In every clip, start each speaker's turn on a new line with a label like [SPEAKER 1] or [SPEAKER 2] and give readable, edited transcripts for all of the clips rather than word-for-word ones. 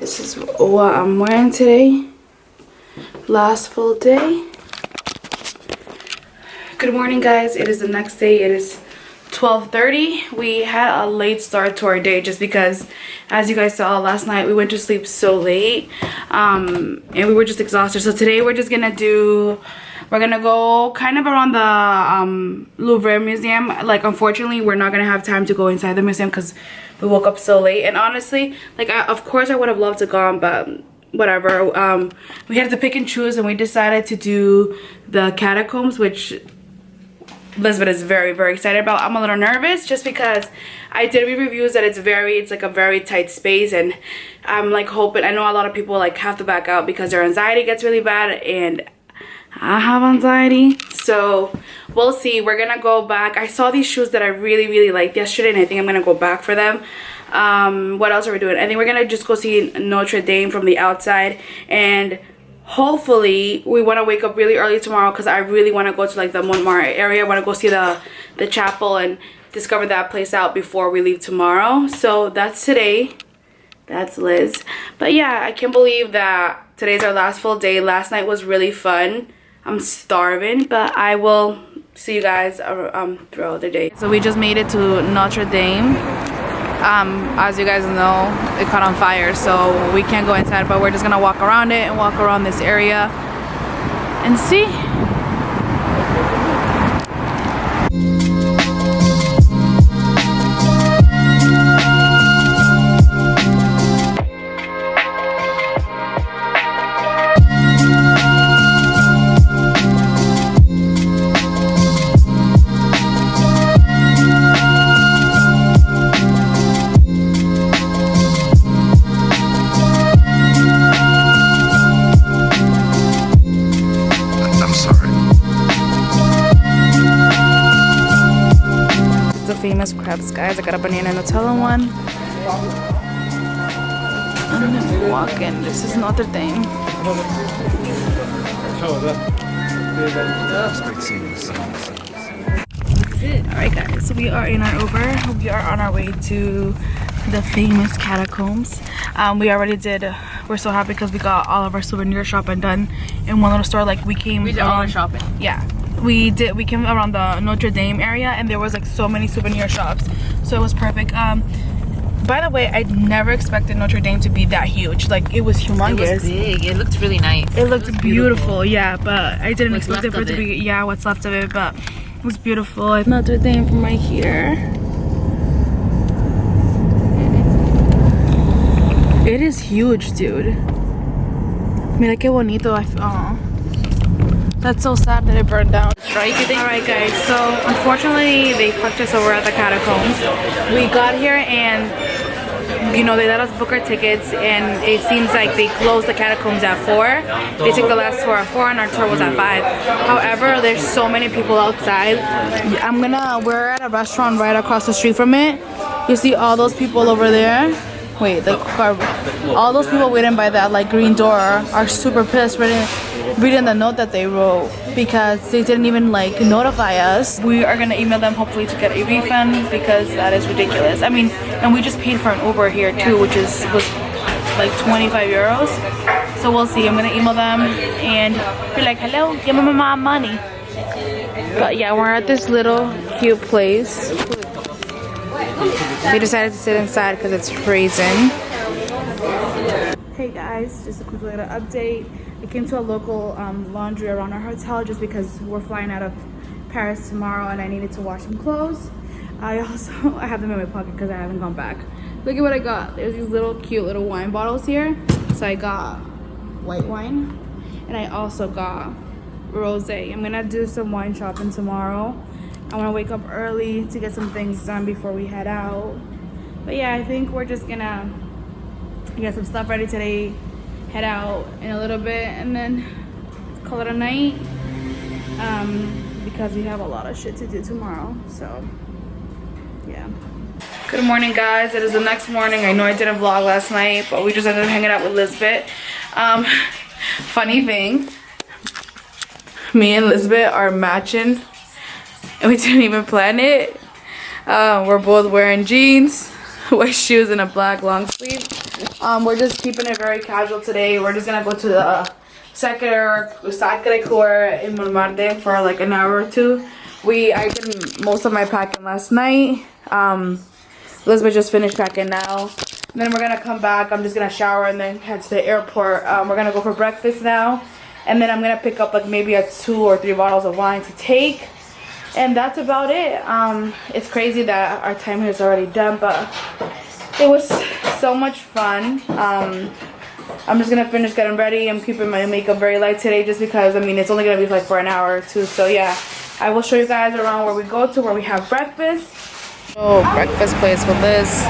[SPEAKER 1] This is what I'm wearing today. Last full day. Good morning, guys. It is the next day. It is 12:30. We had a late start to our day just because, as you guys saw last night, we went to sleep so late, and we were just exhausted. So today we're just gonna go kind of around the Louvre Museum. Like, unfortunately, we're not gonna have time to go inside the museum because we woke up so late. And honestly, like, of course I would have loved to go, but whatever. We had to pick and choose, and we decided to do the catacombs, which Elizabeth is very, very excited about. I'm a little nervous just because I did read reviews that it's like a very tight space, and I'm like hoping. I know a lot of people like have to back out because their anxiety gets really bad, and I have anxiety, so we'll see. We're gonna go back. I saw these shoes that I really, really liked yesterday, and I think I'm gonna go back for them. What else are we doing? I think we're gonna just go see Notre Dame from the outside, and hopefully we want to wake up really early tomorrow because I really want to go to like the Montmartre area. I want to go see the chapel and discover that place out before we leave tomorrow. So that's today. That's Liz. But yeah, I can't believe that today's our last full day. Last night was really fun. I'm starving, but I will see you guys throughout the day. So we just made it to Notre Dame. As you guys know, it caught on fire, so we can't go inside, but we're just gonna walk around it and walk around this area and see. Famous crepes, guys. I got a banana Nutella one. I'm just walking. This is Notre Dame. Alright, guys, so we are in our Uber. We are on our way to the famous catacombs. We're so happy because we got all of our souvenir shopping done in one little store. Like, we did all our shopping. Yeah. We came around the Notre Dame area, and there was like so many souvenir shops, so it was perfect. By the way, I never expected Notre Dame to be that huge. Like, it was humongous.
[SPEAKER 2] It was big. It looked really nice.
[SPEAKER 1] It looked beautiful. Yeah, but I didn't expect it for it to be, yeah, what's left of it, but it was beautiful. Notre Dame from right here. It is huge, dude. Mira que bonito. That's so sad that it burned down. Alright, guys, so unfortunately they fucked us over at the catacombs. We got here and, you know, they let us book our tickets, and it seems like they closed the catacombs at 4. They took the last tour at 4 and our tour was at 5. However, there's so many people outside. We're at a restaurant right across the street from it. You see all those people over there? Wait, the car. All those people waiting by that like green door are super pissed reading the note that they wrote because they didn't even like notify us. We are gonna email them hopefully to get a refund because that is ridiculous. I mean, and we just paid for an Uber here too, which was like 25 euros. So we'll see. I'm gonna email them and be like, hello, give me my money. But yeah, we're at this little cute place. We decided to sit inside because it's freezing. Hey guys, just a quick little update. I came to a local laundry around our hotel just because we're flying out of Paris tomorrow and I needed to wash some clothes. I have them in my pocket because I haven't gone back. Look at what I got. There's these little cute little wine bottles here. So I got white wine and I also got rosé. I'm gonna do some wine shopping tomorrow. I want to wake up early to get some things done before we head out. But yeah, I think we're just gonna get some stuff ready today, head out in a little bit, and then call it a night because we have a lot of shit to do tomorrow. So yeah. Good morning, guys. It is the next morning. I know I didn't vlog last night, but we just ended up hanging out with Elizabeth. Funny thing, me and Elizabeth are matching and we didn't even plan it. We're both wearing jeans, white shoes, and a black long sleeve. We're just keeping it very casual today. We're just gonna go to the Sacre Coeur in Montmartre for like an hour or two. I did most of my packing last night. Elizabeth just finished packing now. And then we're gonna come back. I'm just gonna shower and then head to the airport. We're gonna go for breakfast now. And then I'm gonna pick up like maybe 2 or 3 bottles of wine to take. And that's about it. It's crazy that our time here is already done, but it was so much fun. I'm just gonna finish getting ready. I'm keeping my makeup very light today just because, I mean, it's only gonna be like for an hour or two. So yeah, I will show you guys around where we go to, where we have breakfast. Oh, breakfast place with this.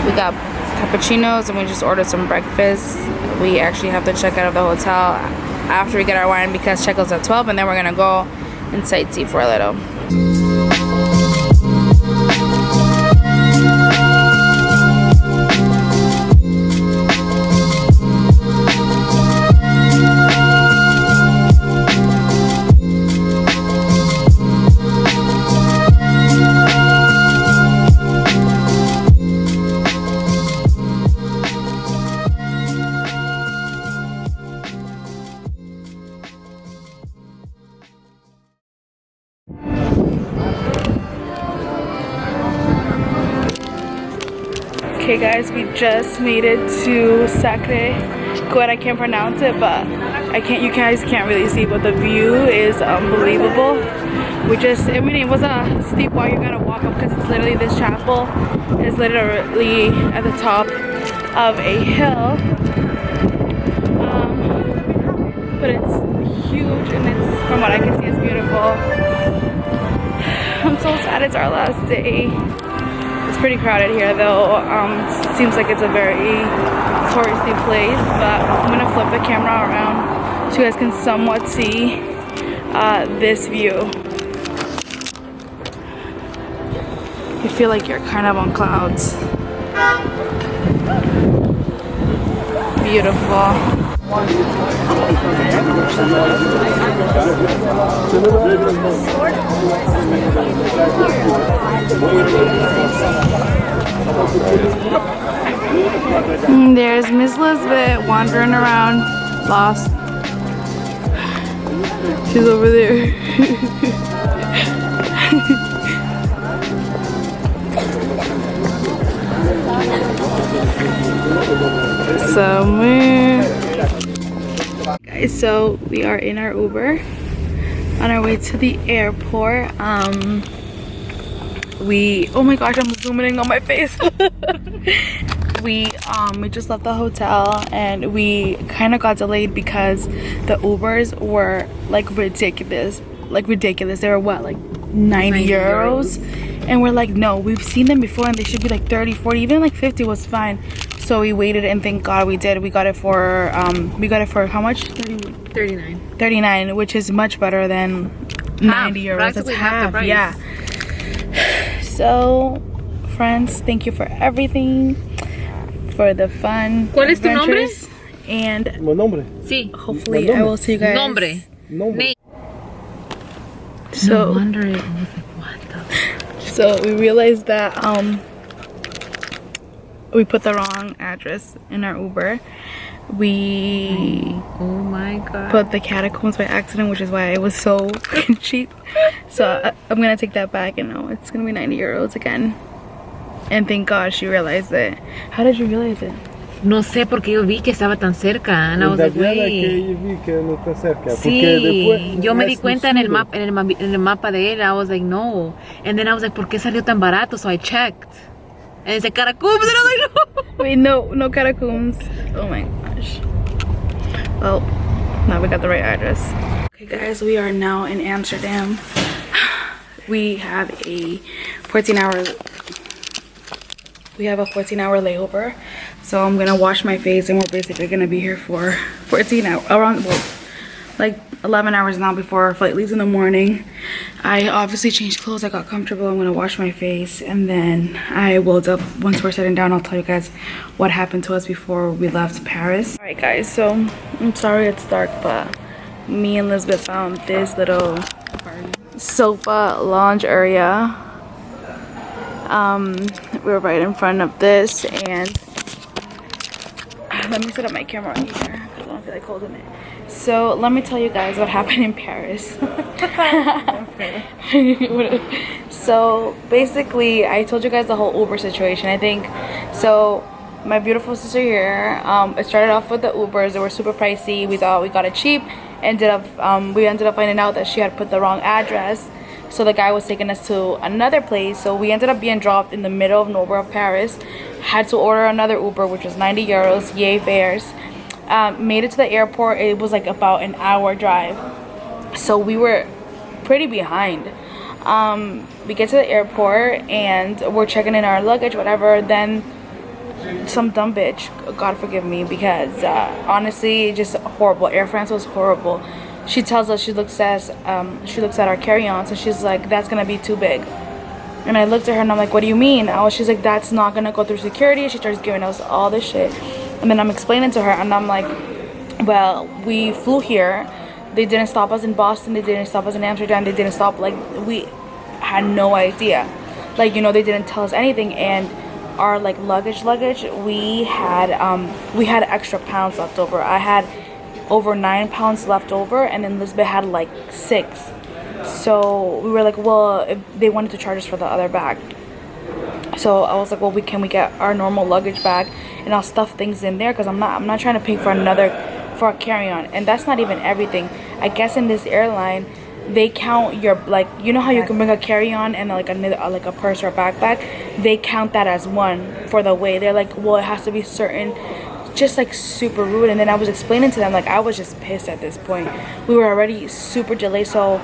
[SPEAKER 1] We got cappuccinos and we just ordered some breakfast. We actually have to check out of the hotel after we get our wine because checkout's at 12, and then we're gonna go and sightsee for a little. Okay guys, we just made it to Sacre Coeur. I can't pronounce it, but you guys can't really see, but the view is unbelievable. I mean, it was a steep wall you gotta walk up because it's literally, this chapel is literally at the top of a hill. But it's huge and it's, from what I can see, it's beautiful. I'm so sad it's our last day. It's pretty crowded here though. Seems like it's a very touristy place, but I'm gonna flip the camera around so you guys can somewhat see this view. You feel like you're kind of on clouds. Beautiful. There's Miss Elizabeth wandering around, lost. She's over there. Somewhere. Guys, so we are in our Uber on our way to the airport. Oh my gosh, I'm zooming in on my face. we just left the hotel and we kind of got delayed because the Ubers were like ridiculous. They were what, like 90 euros? And we're like, no, we've seen them before and they should be like 30, 40, even like 50 was fine. So we waited and thank God we did. We got it for how much?
[SPEAKER 2] 39.
[SPEAKER 1] 39, which is much better than 90 euros. That's half, yeah. So, friends, thank you for everything, for the fun.
[SPEAKER 2] ¿Cuál es tu nombre?
[SPEAKER 1] And
[SPEAKER 2] sí.
[SPEAKER 1] Hopefully I will see you guys.
[SPEAKER 2] Nombre.
[SPEAKER 1] So,
[SPEAKER 2] no wonder it was like, what the?
[SPEAKER 1] So we realized that we put the wrong address in our Uber.
[SPEAKER 2] Oh my god.
[SPEAKER 1] Put the catacombs by accident, which is why it was so cheap. So I'm gonna take that back and no, it's gonna be 90 euros again. And thank God she realized it. How did you realize it?
[SPEAKER 2] No sé, porque yo vi que estaba tan cerca. And I was like, wait. Sí, yo me di cuenta en el mapa de él. I was like, no. And then I was like, ¿por qué salió tan barato? So I checked. And it said catacombs, and I was like, no.
[SPEAKER 1] Wait, no catacombs. Oh my gosh. Well, now we got the right address. Okay guys, we are now in Amsterdam. We have a 14-hour layover. So I'm gonna wash my face and we're basically gonna be here for 14 hours, around, well, like 11 hours now before our flight leaves in the morning. I obviously changed clothes, I got comfortable. I'm gonna wash my face and then I will, once we're sitting down, I'll tell you guys what happened to us before we left Paris. All right guys, so I'm sorry it's dark, but me and Elizabeth found this little sofa lounge area. We were right in front of this and Let me set up my camera on here because I don't feel like holding it. So let me tell you guys what happened in Paris. So basically, I told you guys the whole Uber situation, I think. So my beautiful sister here, it started off with the Ubers. They were super pricey. We thought we got it cheap. We ended up finding out that she had put the wrong address. So the guy was taking us to another place. So we ended up being dropped in the middle of nowhere of Paris. Had to order another Uber, which was 90 euros, yay fares. Made it to the airport. It was like about an hour drive. So we were pretty behind. We get to the airport and we're checking in our luggage, whatever. Then some dumb bitch, God forgive me, because honestly, just horrible. Air France was horrible. She tells us, she looks at our carry-ons and she's like, that's gonna be too big. And I looked at her and I'm like, what do you mean? She's like, that's not gonna go through security. She starts giving us all this shit. And then I'm explaining to her and I'm like, well, we flew here. They didn't stop us in Boston. They didn't stop us in Amsterdam. They didn't stop, like, we had no idea. Like, you know, they didn't tell us anything. And our, like, luggage, we had extra pounds left over. I had over 9 pounds left over, and then Lisbeth had like 6. So we were like, well, if they wanted to charge us for the other bag. So I was like, well, can we get our normal luggage bag and I'll stuff things in there, because I'm not trying to pay for a carry-on. And that's not even everything. I guess in this airline they count your, like, you know how you can bring a carry-on and like a purse or a backpack, they count that as one for the weight. They're like, well, it has to be certain, just like super rude. And then I was explaining to them, like, I was just pissed at this point. We were already super delayed. So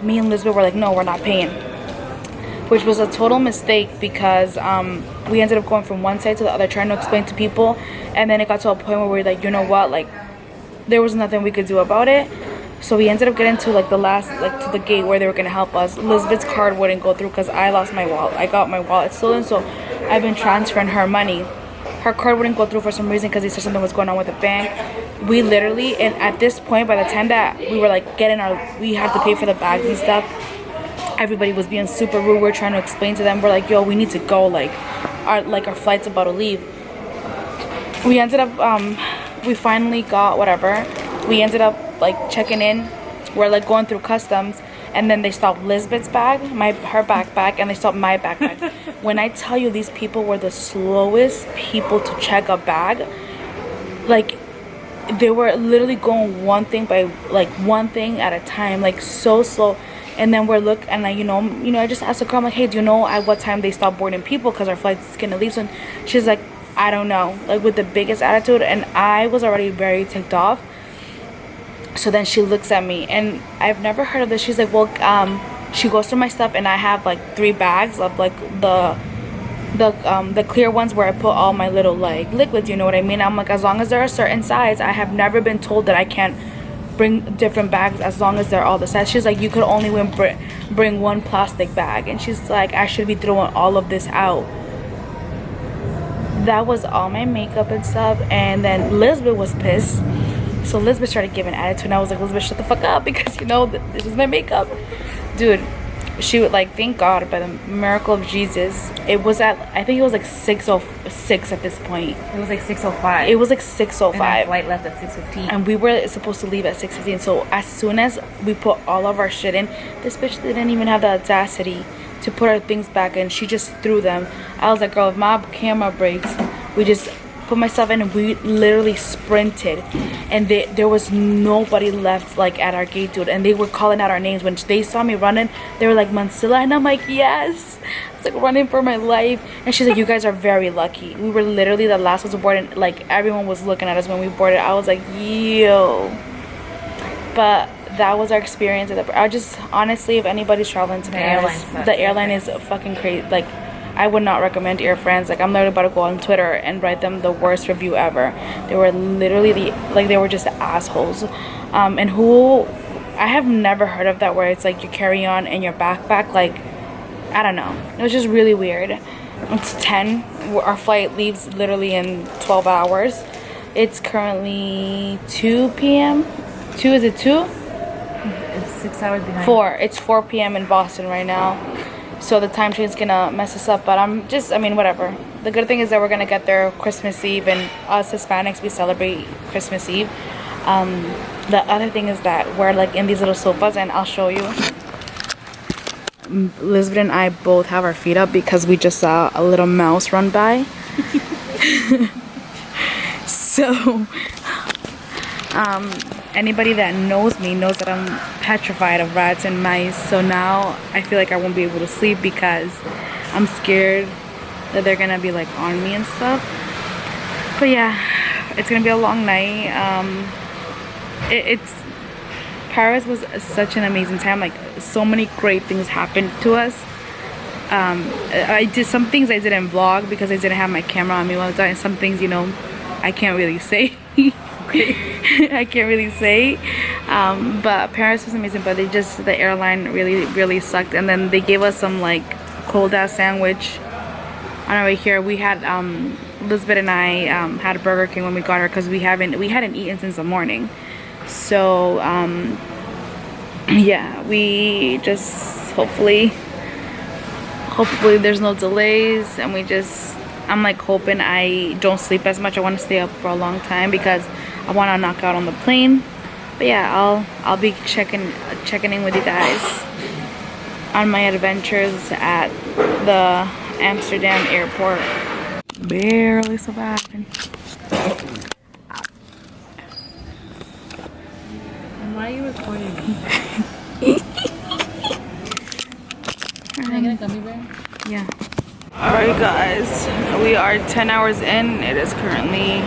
[SPEAKER 1] me and Lisbeth were like, no, we're not paying, which was a total mistake, because we ended up going from one side to the other trying to explain to people, and then it got to a point where we were like, you know what, like, there was nothing we could do about it. So we ended up getting to like the last, like, to the gate where they were gonna help us. Lisbeth's card wouldn't go through because I lost my wallet. I got my wallet stolen, so I've been transferring her money. Her card wouldn't go through for some reason because they said something was going on with the bank. We literally, and at this point, by the time that we were like we had to pay for the bags and stuff, everybody was being super rude. We're trying to explain to them, we're like, yo, we need to go, like our flight's about to leave. We ended up we finally got whatever. We ended up like checking in. We're like going through customs, and then they stopped Lisbeth's bag, her backpack, and they stopped my backpack. When I tell you, these people were the slowest people to check a bag. Like, they were literally going one thing at a time, like so slow. And then we're and I just asked the girl, I'm like, hey, do you know at what time they stop boarding people, because our flight's gonna leave soon? She's like, I don't know, like, with the biggest attitude. And I was already very ticked off. So then she looks at me, and I've never heard of this. She's like, well, she goes through my stuff, and I have like 3 bags of like the clear ones where I put all my little like liquids, you know what I mean? I'm like, as long as they're a certain size. I have never been told that I can't bring different bags as long as they're all the size. She's like, you could only bring 1 plastic bag. And she's like, I should be throwing all of this out. That was all my makeup and stuff. And then Lisbeth was pissed. So Lisbeth started giving attitude, and I was like, Lisbeth, shut the fuck up, because, you know, this is my makeup. Dude, she would, like, thank God, by the miracle of Jesus, it was I think it was like 6:06 at this point.
[SPEAKER 2] It was like 6:05.
[SPEAKER 1] It was like 6:05.
[SPEAKER 2] And our flight left at 6:15.
[SPEAKER 1] And we were supposed to leave at 6:15. So as soon as we put all of our shit in, this bitch didn't even have the audacity to put our things back in. She just threw them. I was like, girl, if my camera breaks, we just put myself in, and we literally sprinted, and there was nobody left like at our gate, dude. And they were calling out our names. When they saw me running, they were like, Mansilla, and I'm like, yes. It's like running for my life. And she's like, you guys are very lucky. We were literally the last ones to board, and like everyone was looking at us when we boarded. I was like, yo. But that was our experience at I just, honestly, if anybody's traveling to Paris, the airline is fucking crazy. Like, I would not recommend Air France. Like, I'm literally about to go on Twitter and write them the worst review ever. They were literally they were just assholes. And I have never heard of that, where it's like your carry-on and your backpack. Like, I don't know. It was just really weird. It's 10. Our flight leaves literally in 12 hours. It's currently 2 p.m. 2, is it 2?
[SPEAKER 2] It's 6 hours behind.
[SPEAKER 1] 4. It's 4 p.m. in Boston right now. So the time change is gonna mess us up, but I mean, whatever. the good thing is that we're gonna get there Christmas Eve, and us Hispanics, we celebrate Christmas Eve. The other thing is that we're like in these little sofas, and I'll show you. Elizabeth and I both have our feet up because we just saw a little mouse run by. So anybody that knows me knows that I'm petrified of rats and mice, so now I feel like I won't be able to sleep because I'm scared that they're gonna be like on me and stuff. But yeah, it's gonna be a long night. Paris was such an amazing time. Like, so many great things happened to us. I did some things I didn't vlog because I didn't have my camera on me while I was there, and some things, you know, I can't really say. I can't really say. But Paris was amazing, but the airline really sucked. And then they gave us some like cold ass sandwich on our way here. We had Elizabeth and I had a Burger King when we got her because we hadn't eaten since the morning. So yeah, we just hopefully there's no delays, and I'm like hoping I don't sleep as much. I want to stay up for a long time because I want to knock out on the plane. But yeah, I'll be checking in with you guys on my adventures at the Amsterdam airport. Barely surviving.
[SPEAKER 2] Why are you recording me? Can I get a gummy bear?
[SPEAKER 1] Yeah. Alright guys, we are 10 hours in. It is currently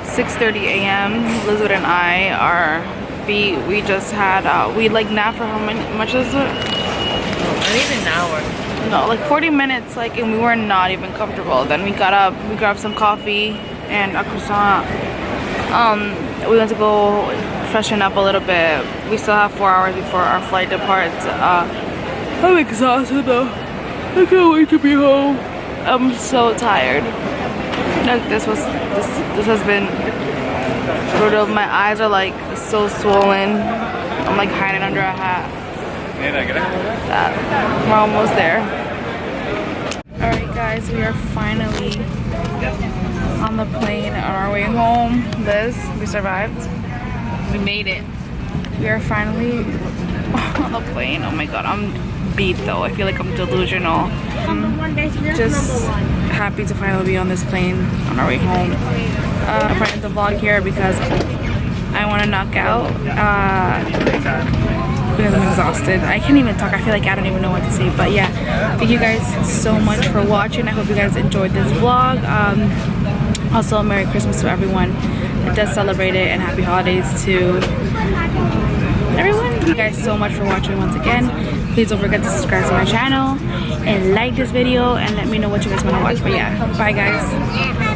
[SPEAKER 1] 6:30 a.m. Elizabeth and I are beat. We just had we like napped for how much is it?
[SPEAKER 2] Not even an hour.
[SPEAKER 1] No, like 40 minutes, like, and we were not even comfortable. Then we got up, we grabbed some coffee and a croissant. We went to go freshen up a little bit. We still have 4 hours before our flight departs. I'm exhausted though. I can't wait to be home. I'm so tired. Like, this has been brutal. My eyes are like so swollen. I'm like hiding under a hat. We're almost there. Alright guys, we are finally on the plane on our way home. Liz, we survived.
[SPEAKER 2] We made it.
[SPEAKER 1] We are finally on the plane. Oh my god, I'm beat though. I feel like I'm delusional. Just happy to finally be on this plane on our way home. I'm trying to vlog here because I want to knock out because I'm exhausted. I can't even talk. I feel like I don't even know what to say. But yeah, thank you guys so much for watching. I hope you guys enjoyed this vlog. Also, Merry Christmas to everyone that does celebrate it, and Happy Holidays to everyone. Thank you guys so much for watching once again. Please don't forget to subscribe to my channel and like this video and let me know what you guys want to watch. But yeah, bye guys.